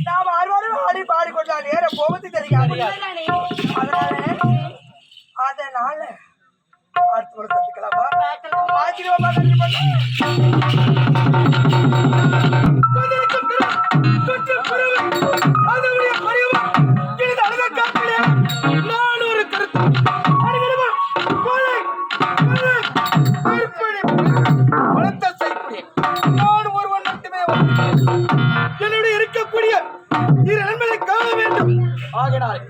நாம் அறுவரும் ஆடி பாடிக்கொண்டால் ஏற போவது தெரியாது. அதனால அடுத்து கத்துக்கலாமா? ஆச்சரியமா என்னுடைய இருக்கக்கூடிய இரு நன்மையை காண வேண்டும். ஆகினால்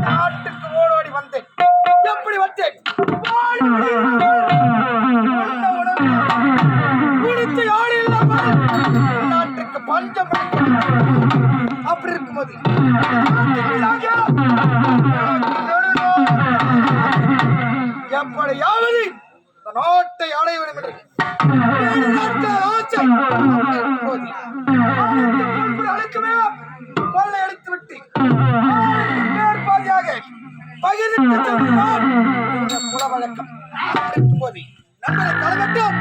நாட்டுக்கு ஓடோடி வந்தேன். எப்படி வந்தேன்? குடித்து யாரு இல்லாமல் நாட்டுக்கு பஞ்சம் அப்படி இருக்கும்போது எப்படியாவது நாட்டை அடைய வேண்டும் என்று அழைக்குமே கொள்ளை அடித்து விட்டு மேற்பாதியாக பகிர்ந்து குல வழக்கம் இருக்கும்போது நம்மளை தலைவட்டம்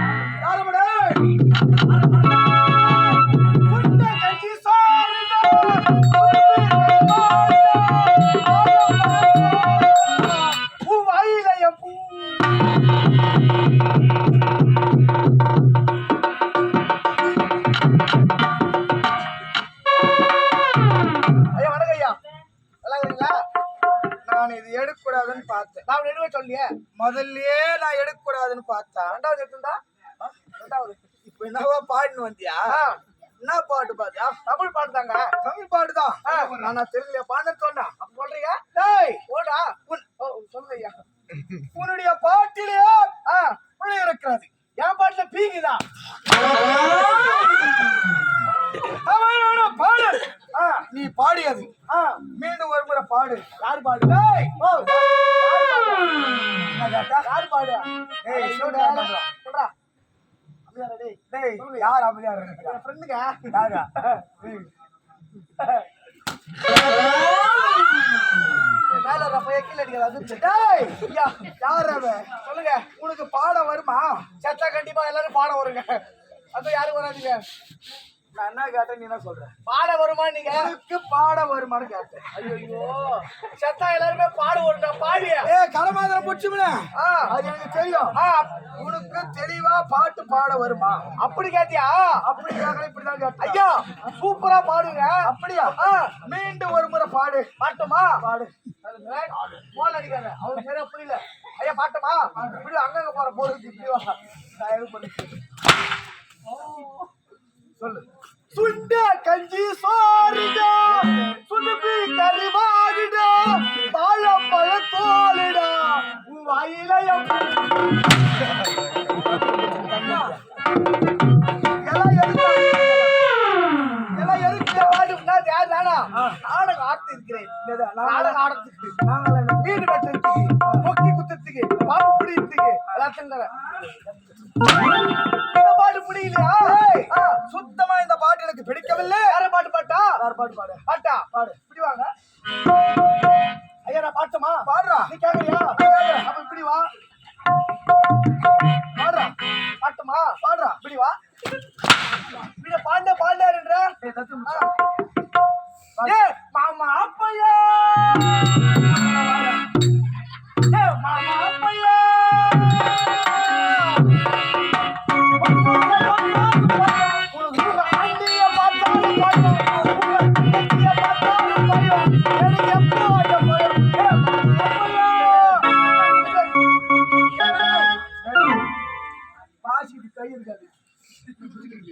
முதல்லயே நான் எடுக்க கூடாதுன்னு பார்த்தேன். ரெண்டாவது எடுத்துட்டா இப்ப என்னவா பாடுன்னு வந்தியா? என்ன பாட்டு பாத்தியா? தமிழ் பாட்டு தாங்க. தமிழ் பாட்டு தான். நான் தெரியல பாடுன்னு சொன்னேன். அப்ப சொல்றீங்க ஓடா சொல்லுங்க. உன்னுடைய பாட்டிலே பிழை இருக்கிறது. என் பாட்டுல பீங்குதான். பாடு நீ பாடியது மீண்டும் ஒரு முறை பாடு. யாரு பாடு? யாரு பாடு? யார் அப்படியாரு? ஃப்ரெண்டுங்க. சொல்லுங்க, உனக்கு பாட வருமா? சச்சா கண்டிப்பா எல்லாரும் பாட வருங்க. அது யாரும் வராதுங்க. நான் என்ன கேட்டேன், நீ என்ன சொல்ற? பாட வருமா? நீங்க பாட வருமானு கேட்டேன். ஐயோ சத்தா எல்லாருமே பாடு வருடா. பாடியா கடமாதிர புடிச்சுல அது எனக்கு தெரியும். உனக்கு தெளிவா பாட்டு பாட வருமா அப்படி கேட்டியா? அப்படி கேட்கல, இப்படிதான் கேட்டேன். ஐயா சூப்பரா பாடுங்க. அப்படியா? மீண்டும் ஒரு முறை பாடு. பாட்டுமா? பாடு. போன் அடிக்காத, அவரு சரியா புரியல. ஐயா பாட்டுமா? இப்படி அங்கங்க போற போறது இப்படிவா நான் எது பண்ணி சொல்லு. சுண்ட கஞ்சி சோறுடா, சுடுபி கறிவாடுடா, வாழைப்பழ தோலுடா, வாயிலையும் எல்லாம் எதுக்கு பாடுனா? நானா நாடகம் ஆட்டு இருக்கிறேன். நாடகம் ஆடுறதுக்கு, வீடு கட்டுறதுக்கு, கொக்கி குத்துறதுக்கு, பாம்பு பிடிக்கிறதுக்கு எல்லாத்தையும் பாட்டு பிடிக்கலையா? சுத்தமா இந்த பாட்டு எனக்கு பிடிக்கவில்லை. வேற பாட்டு பாட்டா? வேற பாட்டு பாடு. பாட்டா பாடு. இப்படி வாங்க ஐயா. நான் பாட்டுமா? பாடுறா. நீ கேக்குறியா? அப்ப இப்படி வா. பாடுறா. பாட்டுமா? பாடுறா. இப்படி வா. இப்படி பாண்ட பாண்டாருன்ற மாமா அப்பையா, மாமா அப்பையா,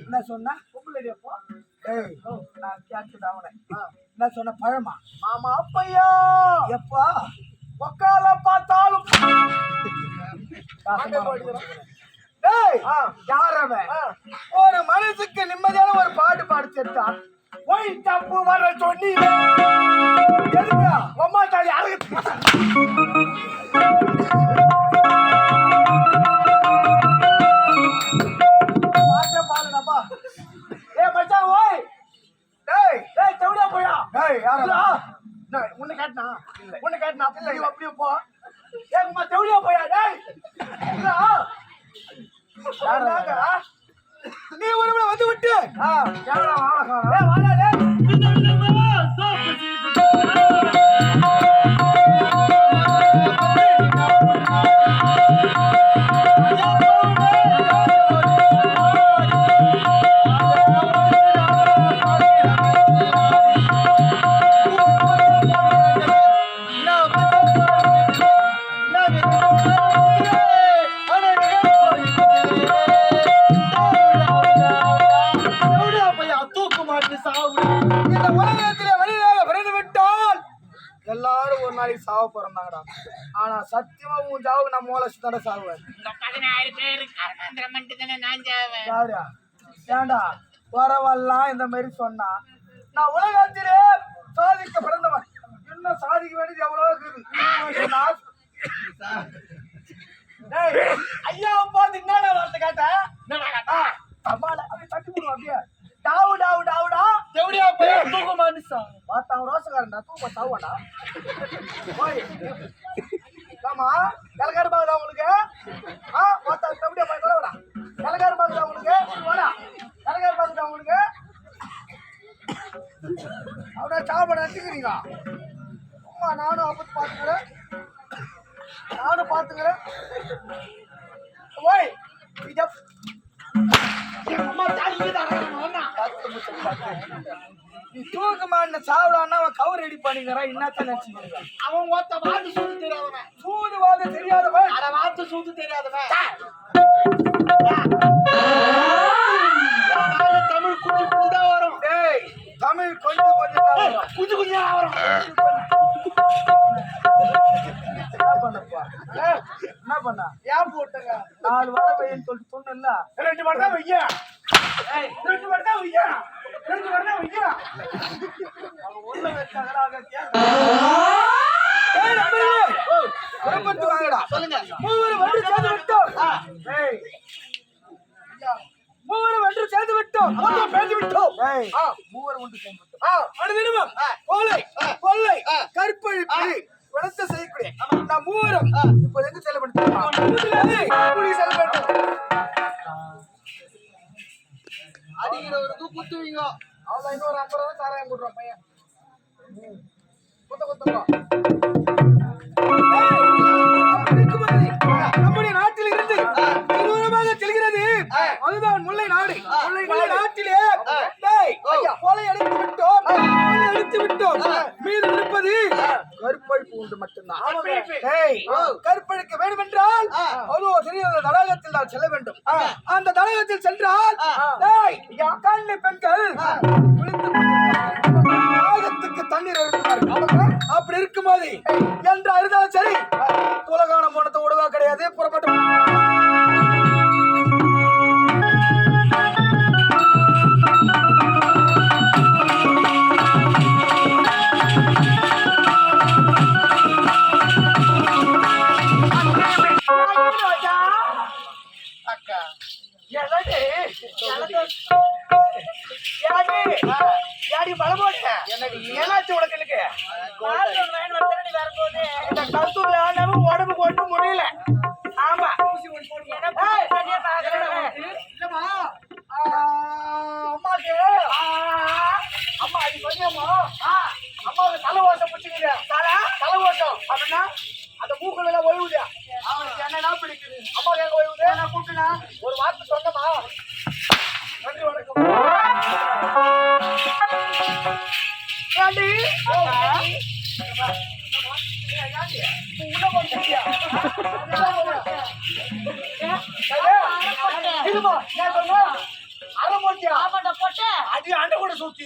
என்ன சொன்ன? என்ன சொன்ன? பழமா? மாமா அப்பையா எப்பா ஒக்கால பார்த்தாலும் ஒரு மனசுக்கு நிம்மதியான ஒரு பாட்டு பாடு சேர்த்தா போய் தப்பு வர சொன்னி அம்மா தாலி அழகு பாடுனப்பா. ஏ மச்சான் ஓய் டேய் டேய் தவுடா போயா. டேய் யாரா? டேய் உன்னை கேட்னா? இல்ல உன்னை கேட்னா? இல்ல அப்படியே போ. ஏ அம்மா தவுடா போயா. டேய் யாரா? நீ ஒரு வந்து விட்டு வாடா இந்த உலகத்திலே வெளியாக பிறந்து விட்டால் எல்லாரும் ஒரு நாளைக்கு சாவ போறாங்கடா. ஆனா சத்தியமா உன் சாவுக்கு நம்ம மூளை தட சாவுவேன். 16 பேரு ஏண்டா வரவெல்லாம் இந்த மாதிரி சொன்னா நான் உலகத்திலே சாதிக்க பிறந்தவன். இன்னும் சாதிக்க வேண்டியது எவ்வளவு இருக்குது. ஐயா பார்த்து என்னடா வார்த்தை கேட்ட அப்படியே தட்டி விடுவோம். அப்படியே டாவு டாவு டாவுடா எப்படியா போய் தூக்கமானு பார்த்தா ரோசக்காரன்டா தூக்க சாவாடா. போய் ஆமா கலக்காரு பாக்குதா உங்களுக்கு? பார்த்தா எப்படியா போய் தலைவடா கலக்காரு பாக்குதா உங்களுக்கு? வாடா கலக்காரு பாக்குதா உங்களுக்கு? அப்படியே சாப்பாடு நட்டுக்கிறீங்க. அம்மா நானும் அப்படி பாத்துக்கிறேன். போய் நீ தூக்கமான சாப்பிடான்னா அவன் கவர் ரெடி பண்ணிக்கிறான். என்னத்தான் நினைச்சுக்கிறீங்க? அவன் ஒருத்த வாத்து சூது தெரியாதவன். சூது வாது தெரியாதவன். அட வாத்து சூது தெரியாதவன். தமிழ் குஞ்சு குஞ்சு தான் வரும். டேய் தமிழ் கொஞ்சம் கொஞ்சம் தான் வரும். குஞ்சு குஞ்சு தான் வரும். என்ன பண்ண ஏன் போட்டுங்க 4 வடை வைன்னு சொல்லிட்டு சொன்னல 2 வடை தான் வையா. 2 வடை தான் வையா. 2 வடை தான் வையா. அவ உள்ள வச்சாங்கடா அங்க புறப்பட்டு வாங்கடா. சொல்லுங்க. மூவரும் ஒன்று சேர்ந்து விட்டோம். ஏய் மூவரும் ஒன்று சேர்ந்து விட்டோம். மொத்தம் பேசி விட்டோம். ஏய் மூவரும் ஒன்று சேர்ந்து விட்டோம். அடுதினமும் கொலை கொள்ளை கற்பழிப்பு வளர்த்த செய்யக்கூடிய நான் மூவரும் இப்போ எங்க செல்லப்படுத்த அடிக்கிறவருக்கு குத்துவீங்க. அவ்வளோ இன்னொரு 50 ரூபா சாராயம் போடுறான் பையன். குத்தப்பா நம்முடைய நாட்டில் இருந்து தூரமாக செல்கிறது. அதுதான் முல்லை நாடு. முல்லை நாட்டிலே கொலை அடித்து விட்டோம். மீது இருப்பது கற்பழிப்பு ஒன்று மட்டும்தான். கற்பழிக்க வேண்டும் என்றால் அதோ சிறிய தடாகத்தில் நான் செல்ல வேண்டும். அந்த தடாகத்தில் சென்றால் கண்ணி பெண்கள் தாகத்துக்கு தண்ணீர் இருக்கிறார்கள். அப்படி இருக்கும்போது என்றா இருந்தாலும் சரி துலகான போனத்தை உடவா கிடையாது. புறப்பட்டு உடம்பு போட்டு முடியல. ஆமா அம்மாக்கு அம்மா அது சொன்னம்மா அம்மாவுக்கு தலை ஓட்டம் பிடிச்சிக்கிது. தலை ஓட்டம் அப்படின்னா அந்த மூக்கள் எல்லாம் ஓய்வுது. அவனுக்கு என்னன்னா பிடிக்குது. அம்மா எங்க ஓய்வுது? நான் கூப்பிட்டுனா ஒரு வார்த்தை சொன்னமா. நன்றி வணக்கம். அடி அண்டை கூட சுத்தி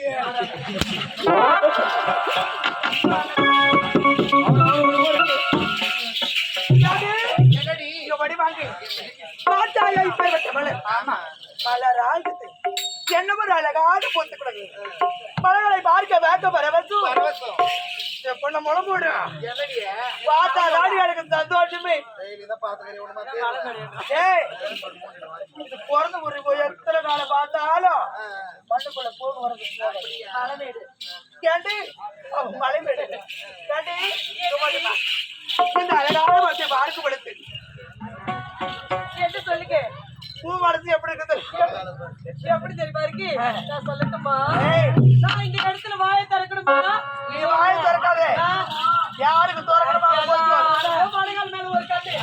என்னமோ அழகாக போட்டு கொடுங்க. மலர்களை பார்க்க வேக்க பரவசம் பொண்ண முளை போடு. பார்த்தா தாடி எனக்கு சந்தோஷமே. இது பிறந்த முறை போய் எத்தனை நாளை பார்த்தாலும் மண்ணுக்குள்ள போக வரது மலைமேடு கேண்டு மலைமேடு கேண்டு இந்த அழகான மத்திய பார்க்கப்படுத்து என்று சொல்லுங்க. பூ மனசு எப்படி இருக்குது? எப்படி தெரியுமா இருக்கு? நான் சொல்லட்டுமா? ஏய், நான் இந்த இடத்துல வாயை திறக்கணுமா? நீ வாயை திறக்காதே. யாருக்கு திறக்கணுமா அவங்க போய்க்குவாங்க. மலைகள் மேல ஒரு கட்டு.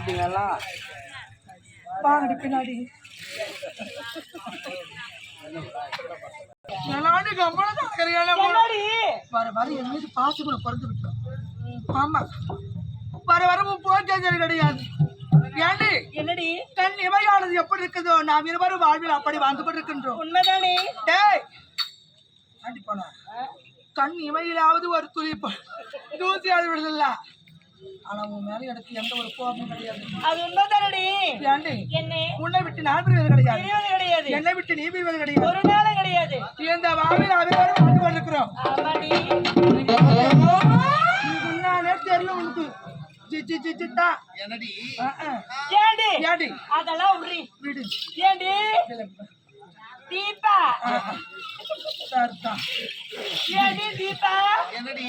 சாப்பிட்டீங்களா? வாங்கடி பின்னாடி. வர வர என் மீது பாசம் கூட பிறந்து விட்டோம். ஆமா, வர வர போச்சது கிடையாது. ஏண்டி என்னடி கண் இமையானது எப்படி இருக்குதோ நாம் இருவரும் வாழ்வில் அப்படி வாழ்ந்து கொண்டிருக்கின்றோம். உண்மைதானே? டேய் ஆண்டி போனா கண் இமையிலாவது ஒரு துளி தூசியாவது விடுதல்ல. ஆனா உன் மேல எனக்கு எந்த ஒரு கோபமும் கிடையாது. அது உண்மைதானடி. ஏண்டி என்ன உன்னை விட்டு நான் பிரிவது கிடையாது, பிரிவது கிடையாது, என்னை விட்டு நீ பிரிவது கிடையாது. ஒரு நாளும் கிடையாது. இந்த வாழ்வில் அனைவரும் வாழ்ந்து கொண்டிருக்கிறோம். ஆமாடி. முன்னாலே தெரியும் உனக்கு. சிச்சி சிச்சித்தா என்னடி ஏண்டி ஏண்டி அதெல்லாம் உரி விடு. ஏண்டி தீபா சரிதா. ஏண்டி தீபா என்னடி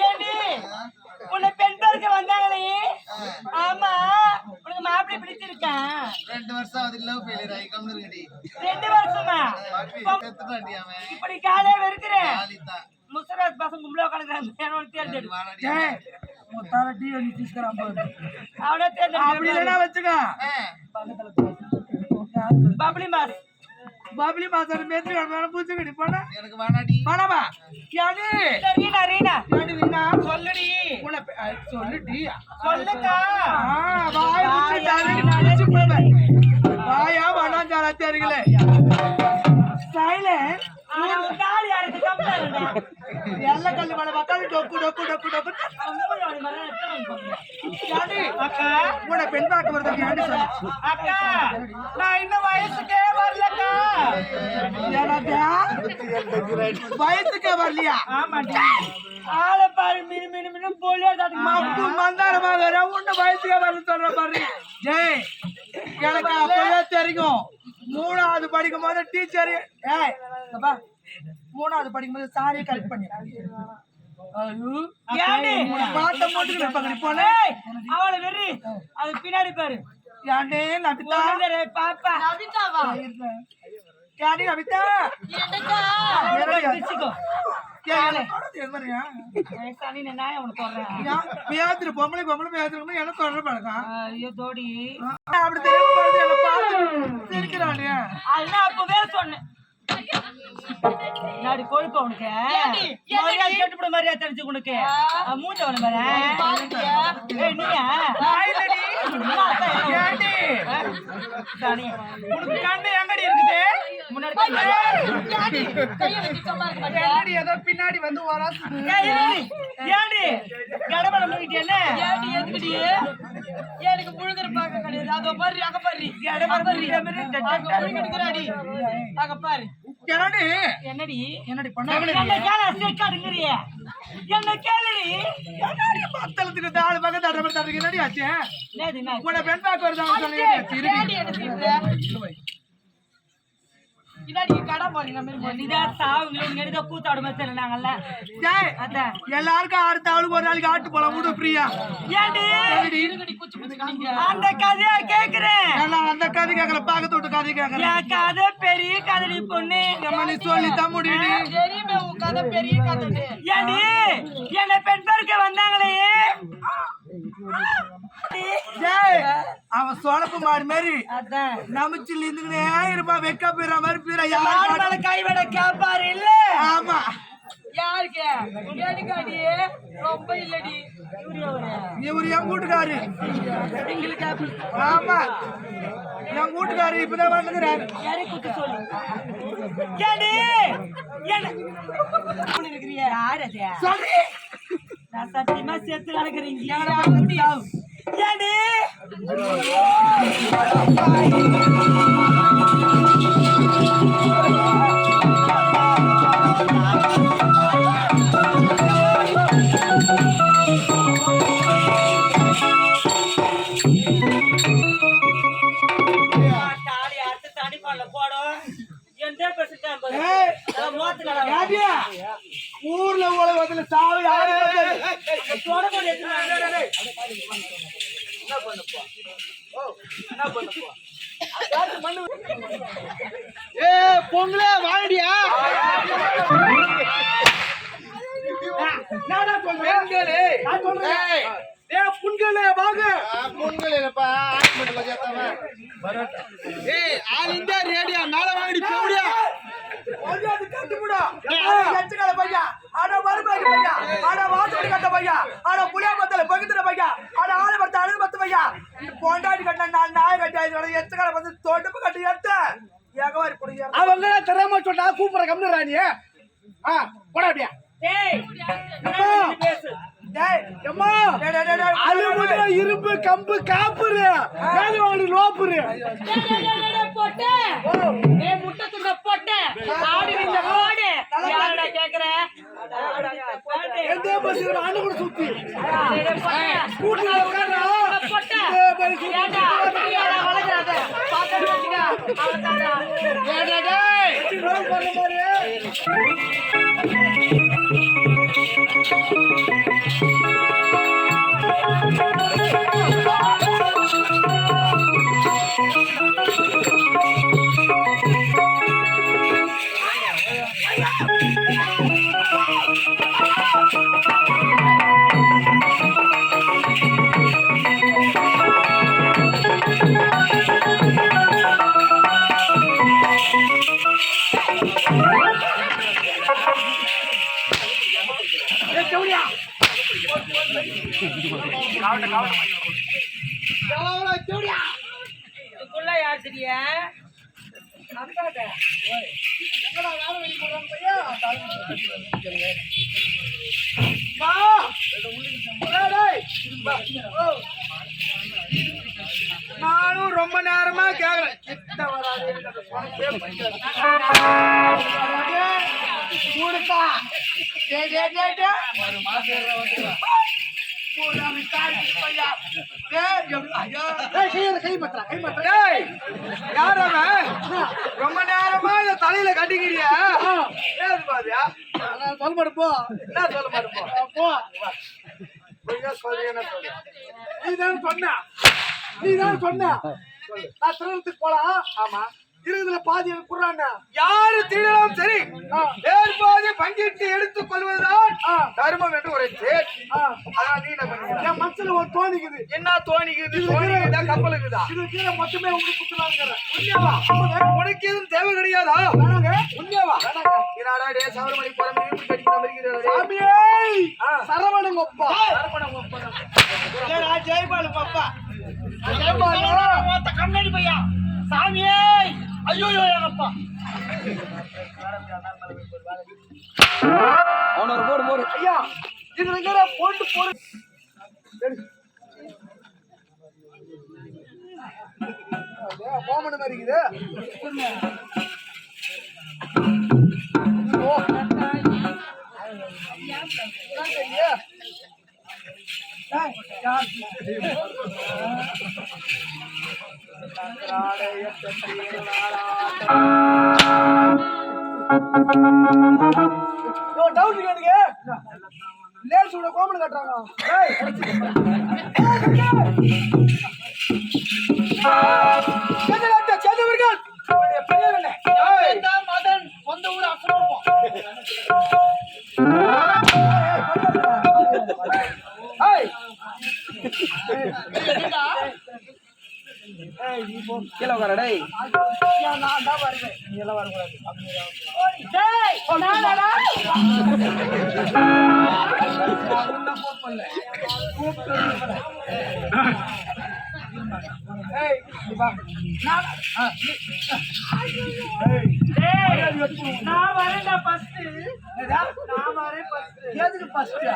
ஏண்டி உன்னை பெண் பார்க்க வந்தாங்களே? ஆமா, உனக்கு மாப்பிள்ளை பிடிச்சிருக்கா? 2 வருஷம் அது லவ் ஃபெயிலியர் ஆகி கம்னு இருக்கடி. 2 வருஷமா? செத்துட்டான்டி அவன். இப்படி காலே வெறுக்கிறேன். ஆலிதான் முசராத் பசங்க கும்பலா உட்காந்துக்கிறாங்க. தேர்ந்தெடு ஏய் முத்தால டீ வந்து తీసుకురా போடு. அவனே தேர்ந்தெடு. அப்படி இல்லனா வெச்சுக்க. பப்ளி மாஸ் பாபிலி மாசர் மேத்ரி கடமான பூச்சிக்கடி போடா. எனக்கு வேணாடி. போடாமா. யாரு ரீனா ரீனா யாரு வீணா சொல்லுடி. உன்னை சொல்லுடி. சொல்லுக்கா. வாய் முச்சு தாடி பூச்சி போடுவே. வாயா வனாஞ்சால தெரியல. சைலன்ட். ஆனா ஒரு நாள் யாருக்கு கம்ப்ளைண்ட் எல்லா கல்லு மேல வக்காலி டொக்கு டொக்கு டொக்கு டொக்கு. யாரு அக்கா உன்னை பெண் பார்க்க வரதுக்கு யாரு சொல்லு. அக்கா நான் இன்னும் வயசுக்கே வரலக்கா. என்னடா வயசுக்கே வரலையா? ஆமாடி. ஆளை பாரு மினு மினு மினு போலியா தாடி மப்பு மந்தாரமா வேற உன்னை வயசுக்கே வரல சொல்ற பாரு. ஜெய் எனக்கு அப்பவே தெரியும். 3வது படிக்கும் போது டீச்சர் ஏய் அப்பா 3வது படிக்கும் போது சாரியை கரெக்ட் பண்ணி ஏண்டி பாட்ட போட்டு வைப்பாங்க. போனே அவளை வெறி அது பின்னாடி பாரு. ஏண்டே நபிதா பாப்பா நபிதாவா? யாடி நபிதா பிச்சுக்கோ. பேத்துரு பொம்பளை பொம்பளை பேத்துருக்கு எனக்கு தொடர பழக்கம். ஐயோ தோடி அப்படி தெரியாம சிரிக்கிறானே. அதுதான் அப்பவே சொன்னேன். நாடி கொழுப்ப உனக்கு கேட்டுப்பட மாதிரியா தெரிஞ்சு உனக்கு மூஞ்ச ஒண்ணு பாரு. நீயா உனக்கு கண்ணு எங்கடி இருக்குது? முன்னாடி ஏதோ பின்னாடி வந்து ஏடி கடவுளை முடிக்கிட்டே எதுக்குடி எனக்கு முழுகிற பார்க்க கிடையாது. அதோ பாரு அங்க பாரு எடுக்கிறாடி அங்க பாரு. என்னடி என்னடி பண்ண என்ன கேளுடி. பத்தலத்துக்கு 4 பக்கம் தடவை தடுக்க என்னடி ஆச்சு? உன்னை பெண் பார்க்க வருதான்னு சொல்லி எல்லாருக்கும் அடுத்த ஆளுக்கு ஒரு நாளைக்கு ஆட்டு போலாம் விடு ஃப்ரீயா. அந்த கதையா கேக்குறேன். அந்த கதை கேட்கல பாக்கத்து விட்டு கதை கேட்கறேன். கதை பெரிய கதை பொண்ணு நீ சொல்லி தான் முடியும். கதை பெரிய கதை. ஏடி என்ன பெண் பார்க்க வந்தாங்களே? அவன் சோழப்பு மாடு மாதிரி நமிச்சில் இருந்துக்கிட்டே இருப்பான். வெக்க போயிடுற மாதிரி போயிடா. எல்லாரும் கைவிட கேப்பாரு இல்ல? ஆமா. யாருக்கு எடுக்காடி ரொம்ப இல்லடி. இவரு என் வீட்டுக்காரு. ஆமா என் வீட்டுக்காரு இப்பதான் வந்துக்கிறாரு. யாரை கூட்டு சொல்லு. யார் அது? சொல்லி நான் சத்தியமா சேர்த்து நடக்கிறீங்க. ஏடி ஊர்ல உலகத்துல சாவி பொங்கலே வாடியா. புண்களே வாங்க. பொங்கல் இல்லப்பா ஹாஸ்பிட்டல்ல சேர்த்தாம ஏய் ஆல் இந்தியா ரேடியோ மேல வாங்கடி போடியா. ஓடியாது கட்டுமுடா. எச்சகால பையா. ஆட மறுபாய் பையா. ஆட வாசடி கட்ட பையா. ஆட புளியா பத்தல பகுதுற பையா. ஆட ஆள பத்த அழுது பத்த பையா. இந்த பொண்டாடி கட்ட நான் நாய கட்ட எச்சகால பத்த தோட்டப்பு கட்ட எத்த. ஏகவாரி புடிங்க. அவங்க தெரியாம சொன்னா கூப்பிடுற கம்னு ராணி. போடா அப்படியே. ஏய் பேசு. டேய் அம்மா அலுமினிய இரும்பு கம்பு காப்புரு வேலவாடி லோப்புரு போட்டே ஏ முட்டை துண்ட போட்டே ஆடி இந்த ஓடு யாரடா கேக்குற எந்த பஸ்ல ஆண்டு கூட சுத்தி கூட்ல உட்கார்றா போட்டே ஏடா நீடா வளராத பாக்க வச்சுக்க அவளடா ஏடா டேய் ரோல் பண்ண மாதிரி இதுக்குள்ள யாத்திரியா அக்காடா எங்கடா வேற வெளிய போறாங்க பையா வா டேய் நானும் ரொம்ப நேரமா கேக்குறேன் கிட்ட வராதே மூடுப்பா டேய் டேய் டேய் டேய் ஒரு மாசேற ஓகேவா பூரா மிட்டாய் பையா டேய் ஐயோ டேய் கை மத்ரா டேய் யார் அவன் ரொம்ப நேரமா இந்த தலையில கட்டிக்கிறியா ஏது பாதியா நான் சொல்ல மாட்டேன் போ என்ன சொல்ல மாட்டேன் போ நீதான் சொன்ன நான் திருமணத்துக்கு போலாம் ஆமா இருக்குதுல பாதி எனக்கு குடுறாங்க யாரு திருடலாம் சரி பாதி பங்கிட்டு எடுத்துக் கொள்வதுதான் தர்மம் என்று ஒரு அதான் நீ என்ன பண்ணுங்க என் மனசுல ஒரு தோணிக்குது என்ன தோணிக்குது தோணிக்குதா கப்பலுக்குதா இது கீழே மொத்தமே உங்களுக்கு குத்துலாங்கிற உண்மையாவா உனக்கு எதுவும் தேவை கிடையாதா வேணாங்க உண்மையாவா என்னடா டே சவரமணி போற மீன் கடிக்கிற மாதிரி சாமியே சரவணங்க ஒப்பா சரவணங்க ஒப்பா ஜெயபாலு பாப்பா ஜெயபாலு கண்ணாடி பையா சாமியே ஐயோ அப்பா அவனோட போடு போடு ஐயா இதுல இருக்கிற போட்டு போடு போமன மாதிரி இருக்குது டவுட் கேட்டுங்க லேஸ் உள்ள கோமன் கட்டுறாங்க மதன் சொந்த ஊர் அப்புறம் கீழே உட்கார டேய் நான் தான் வருவேன் நீ எல்லாம் வரக்கூடாது நான் வரேன்டா ஃபர்ஸ்ட் நான் வரேன் எதுக்கு ஃபர்ஸ்ட்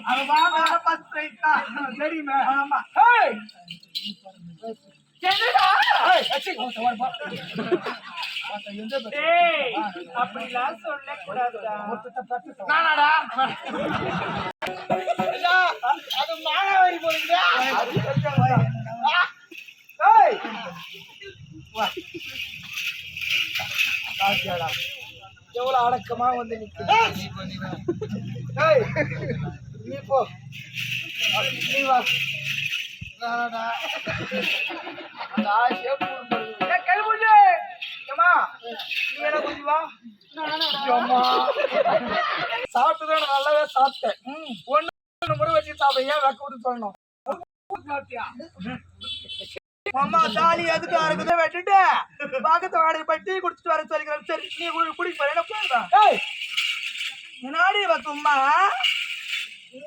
அவன் வாங்க ஃபர்ஸ்ட் ரைட்டா தெரியுமே ஆமா ஏய் என்னடா ஏய் அச்சி வரப்பா ஏய் அப்படிலாம் சொல்ல கூடாதுடா நானாடா அது மானாவாரி போறீங்களா ஏய் வா காசியாடா எவ்வளவு அடக்கமா வந்து நிக்குது ஏய் நீ போ நீ வா நானாடா அந்த ஆசியா பூ ஏ கல்புஜே ஏமா நீ என்ன கொஞ்சம் வா நானாடா சாப்பிட்டுதான் நான் நல்லாவே சாப்பிட்டேன். ஒண்ணு முறை வச்சு சாப்பிட ஏன் வெக்க விட்டு சொல்லணும்? அம்மா தாலி எதுக்கு இருக்குது வெட்டுட்டு பக்கத்து வாடகை போய் டீ குடிச்சிட்டு வர சொல்லிக்கிறேன். சரி நீ குடிக்க போற என்ன போயிருந்தா முன்னாடி சும்மா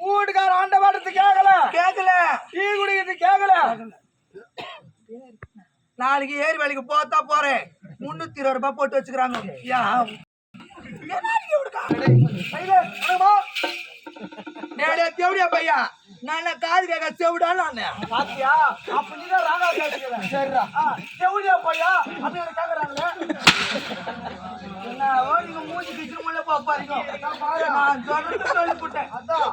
வீட்டுக்கார ஆண்ட பாட்டத்து கேட்கல டீ குடிக்கிறது கேட்கல. நாளைக்கு ஏரி வேலைக்கு போத்தா போறேன் 320 ரூபாய் போட்டு வச்சுக்கிறாங்க. தேவடியா பையா நான் காது கேட்க செவிடான்னு பாத்தியா அப்ப நீதான் ராணா கேட்டுக்கிறேன். சரிடா செவிடியா பையா அப்படின்னு கேக்குறாங்களே நீங்க மூஞ்சி கிச்சு முள்ள பாப்பாருங்க. நான் சொல்லிட்டு சொல்லிவிட்டேன். அதான்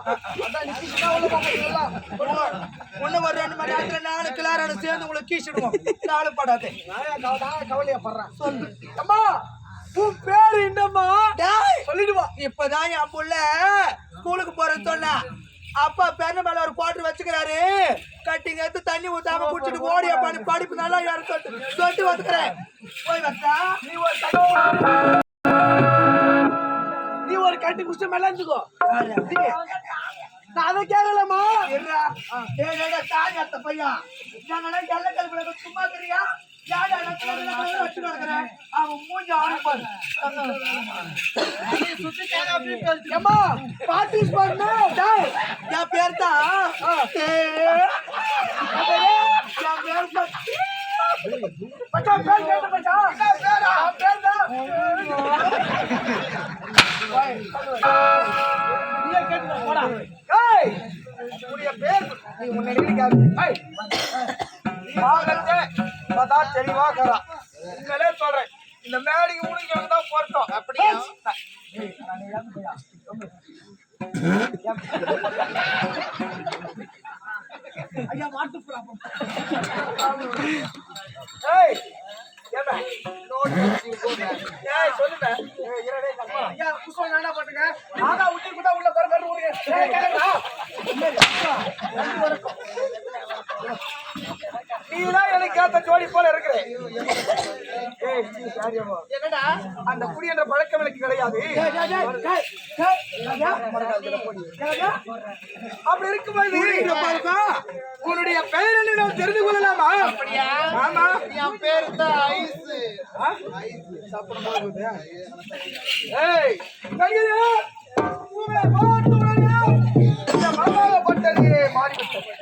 ஒண்ணு ஒரு 2 மணி நேரத்துல 4 கிளாரான சேர்ந்து உங்களை கீச்சிடுவோம். நாளும் படாதே கவலையா படுறேன். சொல்லு அம்மா உன் பேரு என்னம்மா? சொல்லிடுவா. இப்பதான் என் புள்ள ஸ்கூலுக்கு போறேன்னு சொன்னா அப்பா பெண்ண மேல ஒரு குவாட்டர் வச்சுக்கிறாரு. கட்டிங்க எடுத்து தண்ணி ஊத்தாம குடிச்சிட்டு ஓடியா படிப்பு நல்லா யாரும் சொல்லிட்டு வந்துக்கிறேன். போய் வந்தா நீ ஒரு கட்டி குடிச்ச மேல இருந்துக்கோ. நான் அதை கேட்கலமா தாய் பையா நாங்களாம் எல்ல கல்வில சும்மா தெரியா அவன் மூஞ்சி ஆரம்பிப்பாரு. பாட்டிஸ் பண்ண என் பேர் தான் தெளிவாக்கிறா உங்களே சொல்றேன். இந்த மேடைக்கு முடிஞ்சவங்க தான் பொருத்தம். அப்படியா ஐயா மாட்டு நீதான் எனக்கு கேட்ட ஜோடி போல இருக்கிறேன். அந்த குடி என்ற பழக்கம் எனக்கு கிடையாது. அப்படி இருக்கும்போது உன்னுடைய பெயர் என்ன நான் தெரிந்து கொள்ளலாமா? அப்படியா? ஆமா என் பேர் தான் ஐஸ். மாறிவிட்டது.